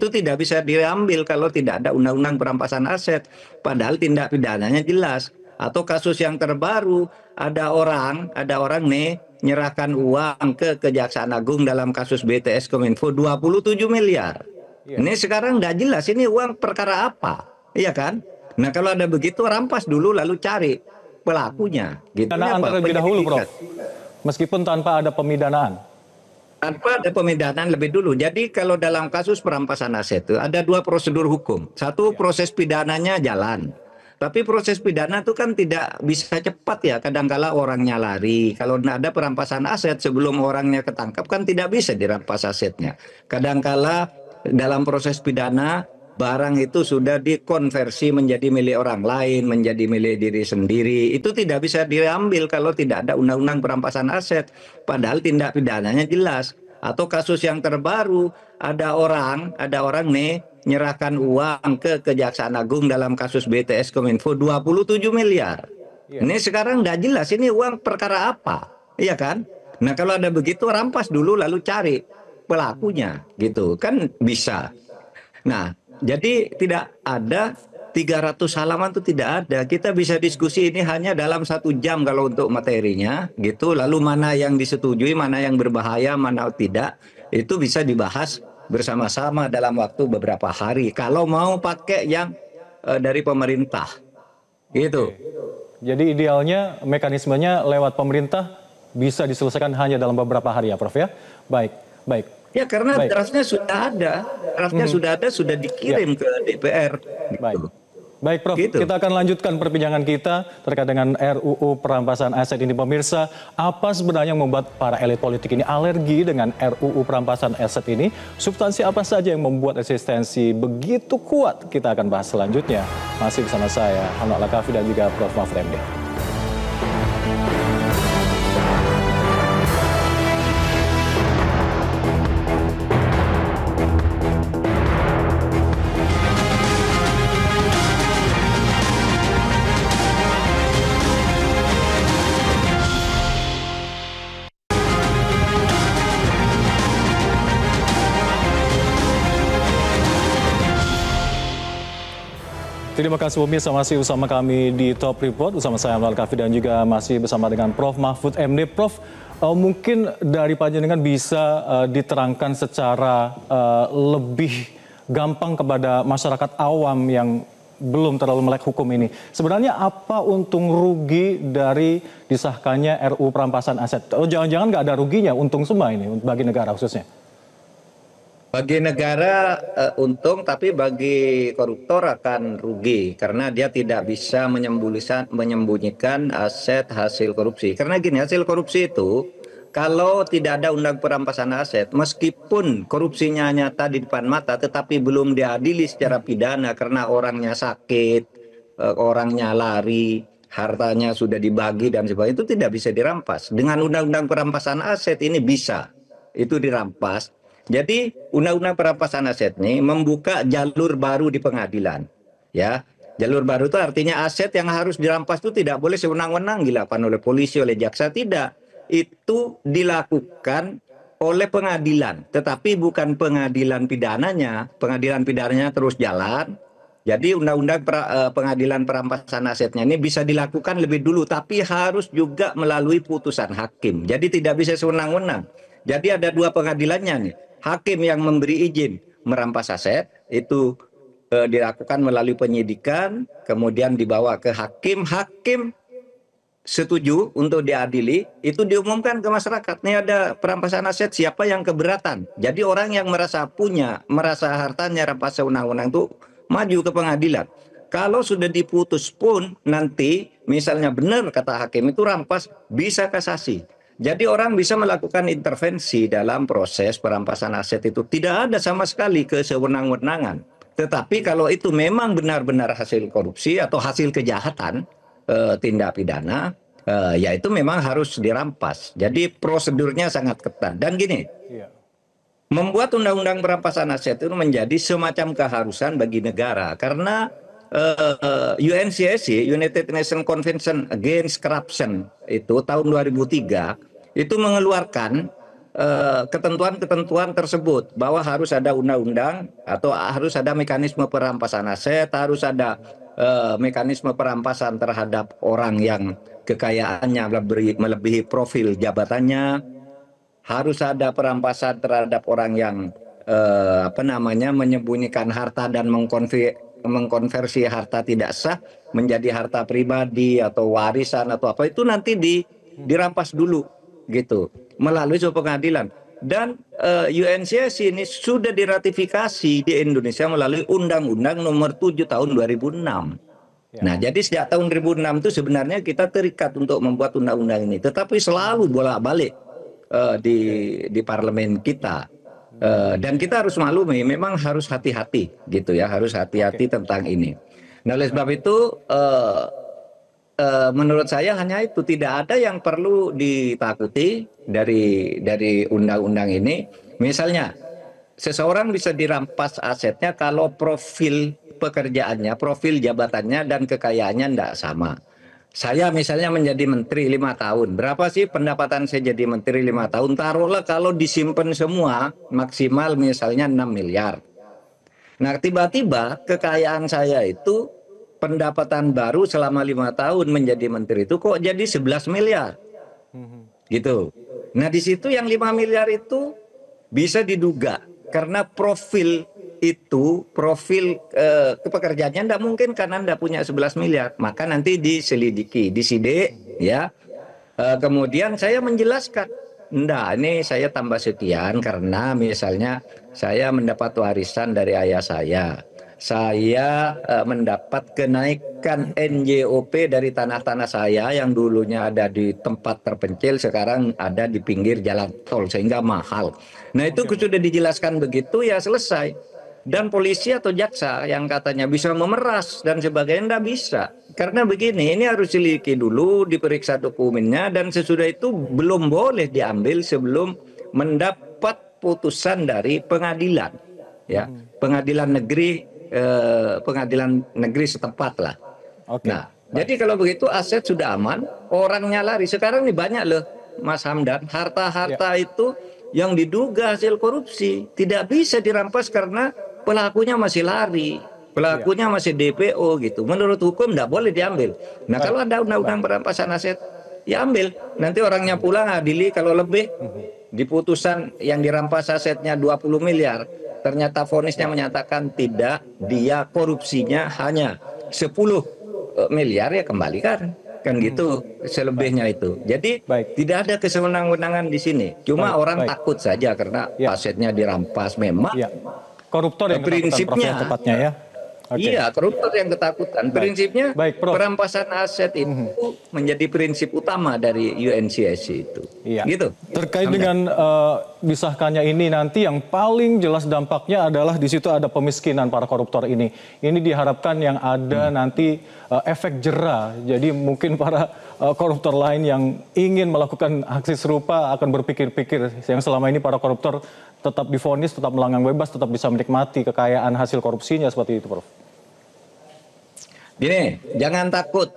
Itu tidak bisa diambil kalau tidak ada undang-undang perampasan aset. Padahal tindak pidananya jelas. Atau kasus yang terbaru, ada orang nih nyerahkan uang ke Kejaksaan Agung dalam kasus BTS Kominfo 27 miliar. Iya. Ini sekarang nggak jelas ini uang perkara apa, iya kan? Nah kalau ada begitu rampas dulu lalu cari pelakunya. Gitu. Ini Pemidanaan apa? terlebih dahulu, Prof. Penyelidikan. Meskipun tanpa ada pemidanaan. Tanpa ada pemidanaan lebih dulu. Jadi kalau dalam kasus perampasan aset itu ada dua prosedur hukum. Satu, proses pidananya jalan. Tapi proses pidana itu kan tidak bisa cepat ya. Kadangkala orangnya lari. Kalau tidak ada perampasan aset sebelum orangnya ketangkap kan tidak bisa dirampas asetnya. Kadangkala dalam proses pidana barang itu sudah dikonversi menjadi milik orang lain, menjadi milik diri sendiri. Itu tidak bisa diambil kalau tidak ada undang-undang perampasan aset. Padahal tindak pidananya jelas. Atau kasus yang terbaru, ada orang nih nyerahkan uang ke Kejaksaan Agung dalam kasus BTS Kominfo 27 miliar. Iya. Ini sekarang nggak jelas ini uang perkara apa, iya kan? Nah kalau ada begitu rampas dulu lalu cari pelakunya, gitu kan bisa. Nah, jadi tidak ada 300 halaman itu tidak ada. Kita bisa diskusi ini hanya dalam 1 jam kalau untuk materinya, gitu. Lalu mana yang disetujui, mana yang berbahaya, mana tidak, itu bisa dibahas bersama-sama dalam waktu beberapa hari. Kalau mau pakai yang dari pemerintah, gitu. Jadi idealnya mekanismenya lewat pemerintah bisa diselesaikan hanya dalam beberapa hari ya, Prof ya. Baik, baik. Ya karena Baik. draftnya sudah ada, sudah dikirim ke DPR. Baik. Gitu. Baik, Prof. Gitu. Kita akan lanjutkan perbincangan kita terkait dengan RUU perampasan aset ini, pemirsa. Apa sebenarnya yang membuat para elit politik ini alergi dengan RUU perampasan aset ini? Substansi apa saja yang membuat resistensi begitu kuat? Kita akan bahas selanjutnya. Masih bersama saya, Hanok Lakavi dan juga Prof. Mahfud MD. Terima kasih pemirsa masih bersama kami di Top Report bersama saya Hanok Lakavi dan juga masih bersama dengan Prof. Mahfud MD. Prof, mungkin dari panjenengan bisa diterangkan secara lebih gampang kepada masyarakat awam yang belum terlalu melek hukum ini. Sebenarnya apa untung rugi dari disahkannya RUU perampasan aset? Oh, jangan-jangan nggak ada ruginya, untung semua ini bagi negara khususnya? Bagi negara untung, tapi bagi koruptor akan rugi karena dia tidak bisa menyembunyikan aset hasil korupsi. Karena gini, hasil korupsi itu kalau tidak ada undang perampasan aset, meskipun korupsinya nyata di depan mata, tetapi belum diadili secara pidana karena orangnya sakit, orangnya lari, hartanya sudah dibagi dan sebagainya, itu tidak bisa dirampas. Dengan undang-undang perampasan aset ini bisa, itu dirampas. Jadi undang-undang perampasan aset ini membuka jalur baru di pengadilan, ya. Jalur baru itu artinya aset yang harus dirampas itu tidak boleh sewenang-wenang dilakukan oleh polisi, oleh jaksa, tidak. Itu dilakukan oleh pengadilan, tetapi bukan pengadilan pidananya. Pengadilan pidananya terus jalan. Jadi undang-undang pengadilan perampasan asetnya ini bisa dilakukan lebih dulu, tapi harus juga melalui putusan hakim. Jadi tidak bisa sewenang-wenang. Jadi ada dua pengadilannya nih. Hakim yang memberi izin merampas aset itu dilakukan melalui penyidikan, kemudian dibawa ke hakim, hakim setuju untuk diadili, itu diumumkan ke masyarakat. Ini ada perampasan aset, siapa yang keberatan. Jadi orang yang merasa hartanya rampas sewenang-wenang itu maju ke pengadilan. Kalau sudah diputus pun nanti misalnya benar kata hakim itu rampas, bisa kasasi. Jadi orang bisa melakukan intervensi dalam proses perampasan aset itu. Tidak ada sama sekali kesewenang-wenangan. Tetapi kalau itu memang benar-benar hasil korupsi atau hasil kejahatan, tindak pidana, ya itu memang harus dirampas. Jadi prosedurnya sangat ketat. Dan gini, membuat undang-undang perampasan aset itu menjadi semacam keharusan bagi negara. Karena UNCSC, United Nations Convention Against Corruption itu tahun 2003 itu mengeluarkan ketentuan-ketentuan tersebut bahwa harus ada undang-undang atau harus ada mekanisme perampasan aset, harus ada mekanisme perampasan terhadap orang yang kekayaannya melebihi profil jabatannya, harus ada perampasan terhadap orang yang menyembunyikan harta dan mengkonversi harta tidak sah menjadi harta pribadi atau warisan atau apa, itu nanti dirampas dulu gitu melalui sebuah pengadilan. Dan UNCSC ini sudah diratifikasi di Indonesia melalui Undang-Undang Nomor 7 Tahun 2006. Nah, jadi sejak tahun 2006 itu sebenarnya kita terikat untuk membuat undang-undang ini, tetapi selalu bolak-balik di parlemen kita. Dan kita harus maklumi, memang harus hati-hati gitu ya, harus hati-hati tentang ini. Nah, oleh sebab itu menurut saya hanya itu, tidak ada yang perlu ditakuti dari undang-undang ini. Misalnya, seseorang bisa dirampas asetnya kalau profil pekerjaannya, profil jabatannya dan kekayaannya tidak sama. Saya misalnya menjadi menteri 5 tahun. Berapa sih pendapatan saya jadi menteri 5 tahun? Taruhlah kalau disimpan semua maksimal misalnya 6 miliar. Nah, tiba-tiba kekayaan saya itu pendapatan baru selama 5 tahun menjadi menteri itu kok jadi 11 miliar. Gitu. Nah, di situ yang 5 miliar itu bisa diduga karena profil pekerjaannya tidak mungkin karena tidak punya 11 miliar. Maka nanti diselidiki, disidik ya. Kemudian saya menjelaskan, enggak, ini saya tambah sekian karena misalnya saya mendapat warisan dari ayah saya mendapat kenaikan NJOP dari tanah-tanah saya yang dulunya ada di tempat terpencil, sekarang ada di pinggir jalan tol sehingga mahal. Nah, itu sudah dijelaskan begitu ya selesai. Dan polisi atau jaksa yang katanya bisa memeras dan sebagainya tidak bisa. Karena begini, ini harus diliki dulu, diperiksa dokumennya, dan sesudah itu belum boleh diambil sebelum mendapat putusan dari pengadilan, ya, pengadilan negeri setempat lah. Nah, jadi kalau begitu aset sudah aman, orangnya lari. Sekarang ini banyak loh, Mas Hamdan, harta-harta itu yang diduga hasil korupsi tidak bisa dirampas karena pelakunya masih lari, pelakunya masih DPO gitu. Menurut hukum tidak boleh diambil. Nah, kalau ada undang-undang perampasan aset, ya ambil. Nanti orangnya pulang adili, kalau lebih di putusan yang dirampas asetnya 20 miliar, ternyata vonisnya menyatakan tidak, dia korupsinya hanya 10 miliar, ya kembalikan. Kan gitu selebihnya itu. Jadi tidak ada kesewenang-wenangan di sini. Cuma orang takut saja karena asetnya dirampas. Memang koruptor yang prinsipnya tepatnya ya. Iya, koruptor yang ketakutan. Prinsipnya perampasan aset itu menjadi prinsip utama dari UNCSC itu. Gitu. Terkait dengan disahkannya ini, nanti yang paling jelas dampaknya adalah di situ ada pemiskinan para koruptor ini. Ini diharapkan yang ada nanti efek jera. Jadi mungkin para koruptor lain yang ingin melakukan aksi serupa akan berpikir-pikir, yang selama ini para koruptor tetap divonis, tetap melanggang bebas, tetap bisa menikmati kekayaan hasil korupsinya, seperti itu, Prof. Gini, jangan takut.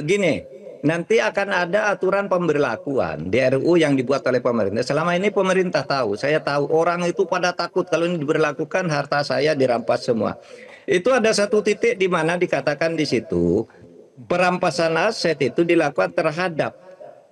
Gini, nanti akan ada aturan pemberlakuan di RUU yang dibuat oleh pemerintah. Selama ini pemerintah tahu, saya tahu orang itu pada takut kalau ini diberlakukan harta saya dirampas semua. Itu ada satu titik di mana dikatakan di situ perampasan aset itu dilakukan terhadap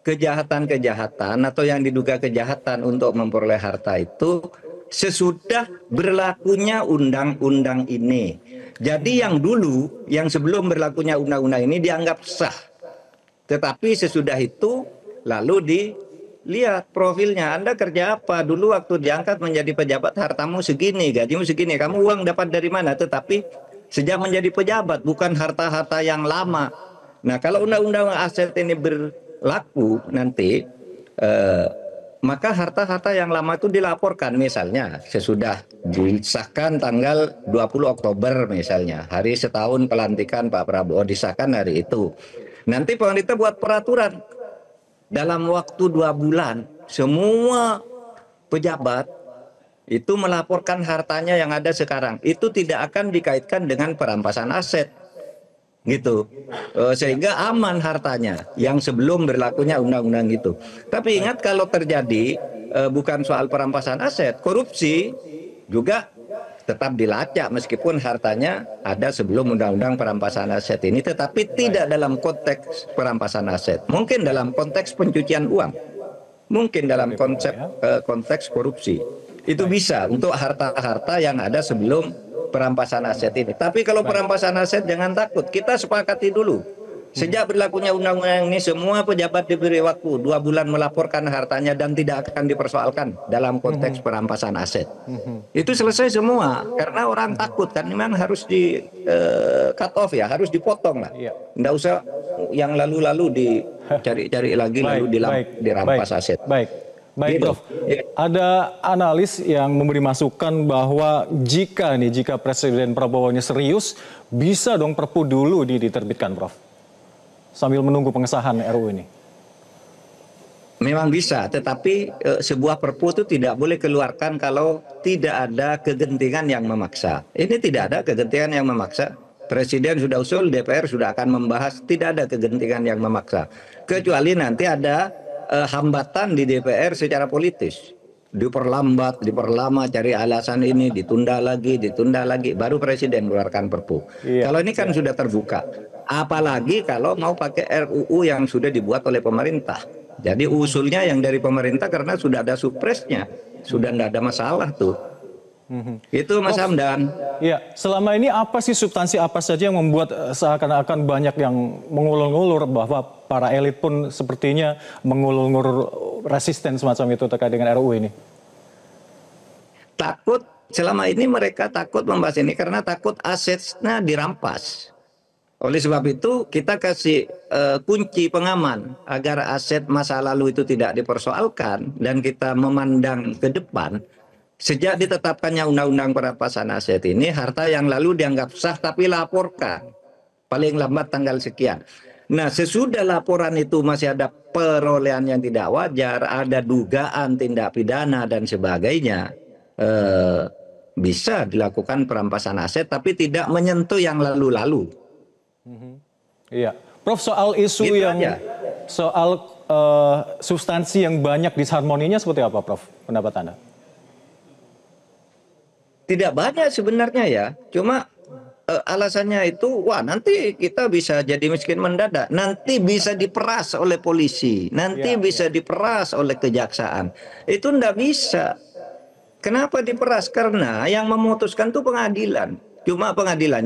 kejahatan-kejahatan atau yang diduga kejahatan untuk memperoleh harta itu sesudah berlakunya undang-undang ini. Jadi yang dulu, yang sebelum berlakunya undang-undang ini dianggap sah. Tetapi sesudah itu lalu dilihat profilnya. Anda kerja apa? Dulu waktu diangkat menjadi pejabat hartamu segini, gajimu segini. Kamu uang dapat dari mana? Tetapi sejak menjadi pejabat, bukan harta-harta yang lama. Nah, kalau undang-undang aset ini berlaku nanti, maka harta-harta yang lama itu dilaporkan. Misalnya sesudah disahkan tanggal 20 Oktober misalnya, hari setahun pelantikan Pak Prabowo, disahkan hari itu. Nanti pemerintah buat peraturan dalam waktu 2 bulan semua pejabat itu melaporkan hartanya yang ada sekarang. Itu tidak akan dikaitkan dengan perampasan aset. Gitu, sehingga aman hartanya yang sebelum berlakunya undang-undang itu. Tapi ingat, kalau terjadi bukan soal perampasan aset, korupsi juga tetap dilacak meskipun hartanya ada sebelum undang-undang perampasan aset ini, tetapi tidak dalam konteks perampasan aset. Mungkin dalam konteks pencucian uang, mungkin dalam konteks korupsi. Itu bisa untuk harta-harta yang ada sebelum perampasan aset ini. Tapi kalau perampasan aset jangan takut, kita sepakati dulu. Sejak berlakunya undang-undang ini, semua pejabat diberi waktu 2 bulan melaporkan hartanya dan tidak akan dipersoalkan dalam konteks perampasan aset. Itu selesai semua, karena orang takut kan, memang harus di cut off ya, harus dipotong lah. Nggak usah yang lalu-lalu dicari-cari lagi lalu dirampas aset. Baik, Prof. Ada analis yang memberi masukan bahwa jika Presiden Prabowo ini serius, bisa dong Perpu dulu diterbitkan, Prof, sambil menunggu pengesahan RUU ini. Memang bisa, tetapi sebuah Perpu itu tidak boleh keluarkan kalau tidak ada kegentingan yang memaksa. Ini tidak ada kegentingan yang memaksa. Presiden sudah usul, DPR sudah akan membahas, tidak ada kegentingan yang memaksa. Kecuali nanti ada hambatan di DPR secara politis. Diperlambat, diperlama, cari alasan ini, ditunda lagi, baru Presiden mengeluarkan Perpu. Kalau ini kan sudah terbuka. Apalagi kalau mau pakai RUU yang sudah dibuat oleh pemerintah. Jadi usulnya yang dari pemerintah karena sudah ada supresnya, sudah tidak ada masalah tuh. Itu Mas Hamdan. Ya, selama ini apa sih substansi apa saja yang membuat seakan-akan banyak yang mengulur-ngulur bahwa para elit pun sepertinya mengulur-ngulur resisten semacam itu terkait dengan RUU ini? Takut, selama ini mereka takut membahas ini karena takut asetnya dirampas. Oleh sebab itu kita kasih kunci pengaman agar aset masa lalu itu tidak dipersoalkan dan kita memandang ke depan. Sejak ditetapkannya undang-undang perampasan aset ini, harta yang lalu dianggap sah tapi laporkan. Paling lambat tanggal sekian. Nah, sesudah laporan itu masih ada perolehan yang tidak wajar, ada dugaan tindak pidana dan sebagainya, bisa dilakukan perampasan aset tapi tidak menyentuh yang lalu-lalu. Iya, Prof, soal isu gitu yang aja. Soal substansi yang banyak disharmoninya seperti apa, Prof, pendapat Anda? Tidak banyak sebenarnya ya, cuma alasannya itu, wah nanti kita bisa jadi miskin mendadak, nanti bisa diperas oleh polisi, nanti bisa diperas oleh kejaksaan. Itu enggak bisa. Kenapa diperas? Karena yang memutuskan itu pengadilan. Cuma pengadilan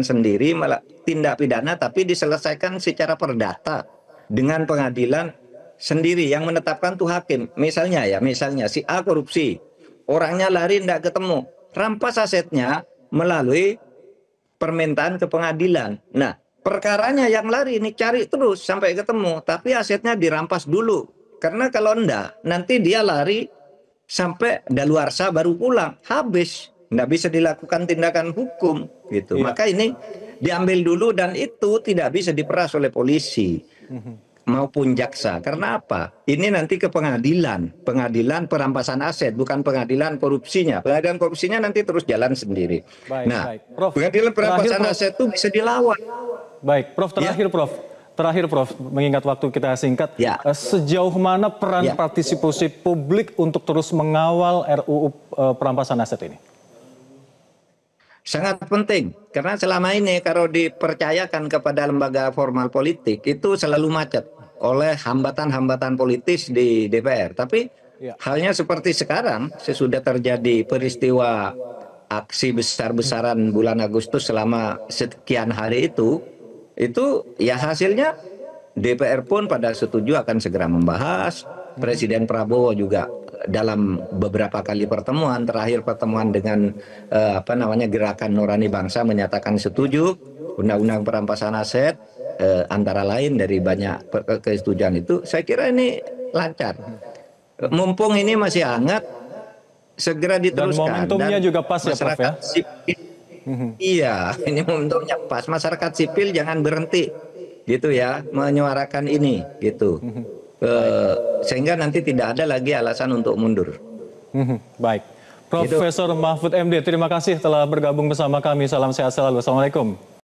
sendiri malah tindak pidana tapi diselesaikan secara perdata dengan pengadilan sendiri yang menetapkan tuh hakim. Misalnya si A korupsi, orangnya lari enggak ketemu. Rampas asetnya melalui permintaan ke pengadilan. Nah, perkaranya yang lari ini cari terus sampai ketemu, tapi asetnya dirampas dulu. Karena kalau enggak, nanti dia lari sampai daluarsa baru pulang, habis. Enggak bisa dilakukan tindakan hukum gitu. Maka ini diambil dulu dan itu tidak bisa diperas oleh polisi maupun jaksa. Karena apa? Ini nanti ke pengadilan perampasan aset, bukan pengadilan korupsinya. Pengadilan korupsinya nanti terus jalan sendiri. Prof, pengadilan perampasan aset itu bisa dilawan. Baik, Prof, terakhir Prof, mengingat waktu kita singkat, sejauh mana peran partisipasi publik untuk terus mengawal RUU perampasan aset ini? Sangat penting, karena selama ini kalau dipercayakan kepada lembaga formal politik itu selalu macet oleh hambatan-hambatan politis di DPR. Tapi halnya seperti sekarang, sesudah terjadi peristiwa aksi besar-besaran bulan Agustus selama sekian hari itu ya hasilnya DPR pun pada setuju akan segera membahas. Presiden Prabowo juga dalam beberapa kali pertemuan, terakhir pertemuan dengan Gerakan Nurani Bangsa menyatakan setuju undang-undang perampasan aset, antara lain dari banyak kesetujuan itu. Saya kira ini lancar. Mumpung ini masih hangat, segera diteruskan. Dan momentumnya juga pas ya, Prof, ya? Sipil, iya, ini momentumnya pas. Masyarakat sipil jangan berhenti gitu ya menyuarakan ini gitu. Sehingga nanti tidak ada lagi alasan untuk mundur. Baik, Profesor Mahfud MD, terima kasih telah bergabung bersama kami. Salam sehat selalu. Assalamualaikum.